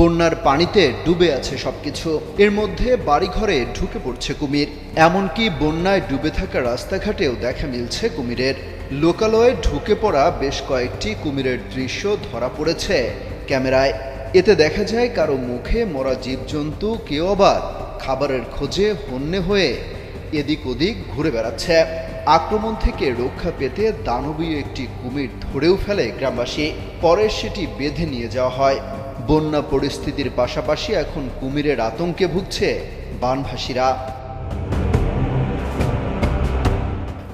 বন্যার পানিতে ডুবে আছে সবকিছু। এর মধ্যে বাড়িঘরে ঢুকে পড়ছে কুমির। এমনকি বন্যায় ডুবে থাকা রাস্তাঘাটেও দেখা মিলছে কুমিরের। লোকালয়ে ঢুকে পড়া বেশ কয়েকটি কুমিরের দৃশ্য ধরা পড়েছে ক্যামেরায়। এতে দেখা যায় কারো মুখে মরা জীবজন্তু, কেউ আবার খাবারের খোঁজে হন্যে হয়ে এদিক ওদিক ঘুরে বেড়াচ্ছে। আক্রমণ থেকে রক্ষা পেতে দানবীয় একটি কুমির ধরেও ফেলে গ্রামবাসী। পরে সেটি বেঁধে নিয়ে যাওয়া হয়। বন্যা পরিস্থিতির পাশাপাশি এখন কুমিরের আতঙ্কে ভুগছে বানভাসীরা।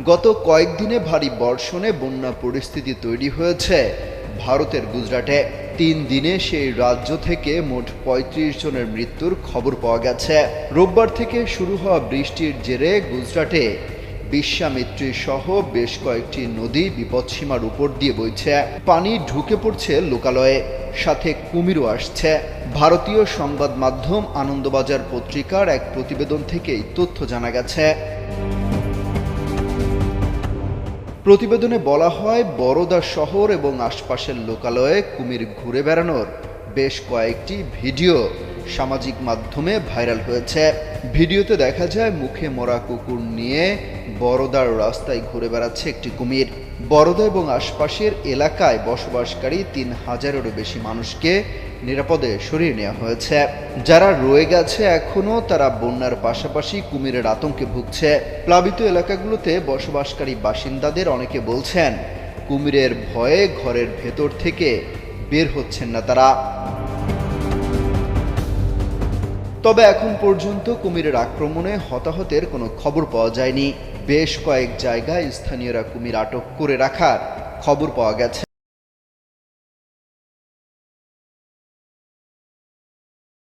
গত কয়েকদিনে ভারী বর্ষণে বন্যা পরিস্থিতি তৈরি হয়েছে ভারতের গুজরাটে। 3 দিনে সেই রাজ্য থেকে মোট 35 জনের মৃত্যুর খবর পাওয়া গেছে। রোববার থেকে শুরু হওয়া বৃষ্টির জেরে গুজরাটে বিশ্বামিত্রী সহ বেশ কয়েকটি নদী বিপদসীমার উপর দিয়ে বইছে। পানি ঢুকে পড়ছে লোকালয়ে, সাথে কুমিরও আসছে। ভারতীয় সংবাদ মাধ্যম আনন্দবাজার পত্রিকার এক প্রতিবেদন থেকেই তথ্য জানা গেছে। প্রতিবেদনে বলা হয়, বরোদা শহর এবং আশপাশের লোকালয়ে কুমির ঘুরে বেড়ানোর বেশ কয়েকটি ভিডিও সামাজিক মাধ্যমে ভাইরাল হয়েছে। ভিডিওতে দেখা যায় মুখে মরা কুকুর নিয়ে বরোদার রাস্তায় ঘুরে বেড়াচ্ছে একটি কুমির। বরোদা এবং আশপাশের এলাকায় বসবাসকারী 3000-এরও বেশি মানুষকে নিরাপদে সরিয়ে নেওয়া হয়েছে। যারা রয়ে গেছে এখনও, তারা বন্যার পাশাপাশি কুমিরের আতঙ্কে ভুগছে। প্লাবিত এলাকাগুলোতে বসবাসকারী বাসিন্দাদের অনেকে বলছেন, কুমিরের ভয়ে ঘরের ভেতর থেকে বের হচ্ছেন না তারা। তবে এখন পর্যন্ত কুমিরের আক্রমণে হতাহতের কোনো খবর পাওয়া যায়নি। বেশ কয়েক জায়গায় স্থানীয়রা কুমির আটক করে রাখার খবর পাওয়া গেছে।